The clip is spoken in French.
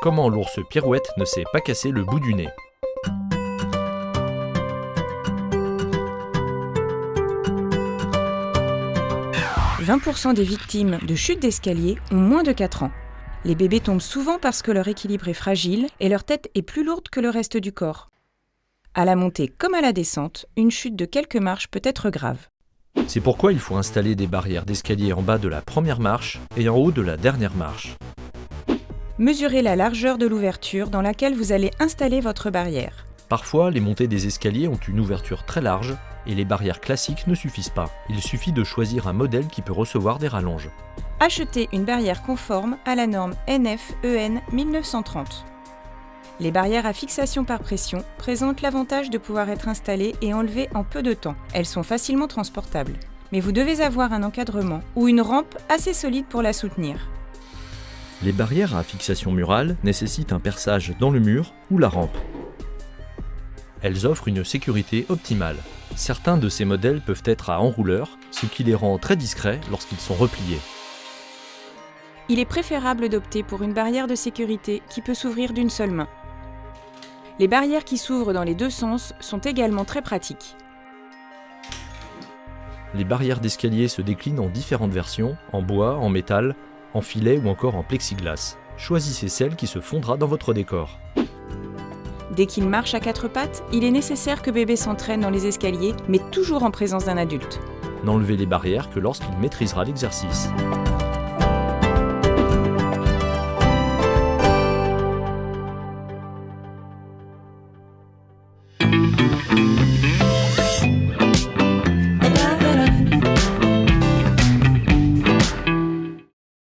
Comment l'ours Pirouette ne s'est pas cassé le bout du nez. « 20% des victimes de chutes d'escalier ont moins de 4 ans. Les bébés tombent souvent parce que leur équilibre est fragile et leur tête est plus lourde que le reste du corps. À la montée comme à la descente, une chute de quelques marches peut être grave. C'est pourquoi il faut installer des barrières d'escalier en bas de la première marche et en haut de la dernière marche. Mesurez la largeur de l'ouverture dans laquelle vous allez installer votre barrière. Parfois, les montées des escaliers ont une ouverture très large et les barrières classiques ne suffisent pas. Il suffit de choisir un modèle qui peut recevoir des rallonges. Achetez une barrière conforme à la norme NF-EN 1930. Les barrières à fixation par pression présentent l'avantage de pouvoir être installées et enlevées en peu de temps. Elles sont facilement transportables. Mais vous devez avoir un encadrement ou une rampe assez solide pour la soutenir. Les barrières à fixation murale nécessitent un perçage dans le mur ou la rampe. Elles offrent une sécurité optimale. Certains de ces modèles peuvent être à enrouleur, ce qui les rend très discrets lorsqu'ils sont repliés. Il est préférable d'opter pour une barrière de sécurité qui peut s'ouvrir d'une seule main. Les barrières qui s'ouvrent dans les deux sens sont également très pratiques. Les barrières d'escalier se déclinent en différentes versions, en bois, en métal, en filet ou encore en plexiglas. Choisissez celle qui se fondra dans votre décor. Dès qu'il marche à 4 pattes, il est nécessaire que bébé s'entraîne dans les escaliers, mais toujours en présence d'un adulte. N'enlevez les barrières que lorsqu'il maîtrisera l'exercice.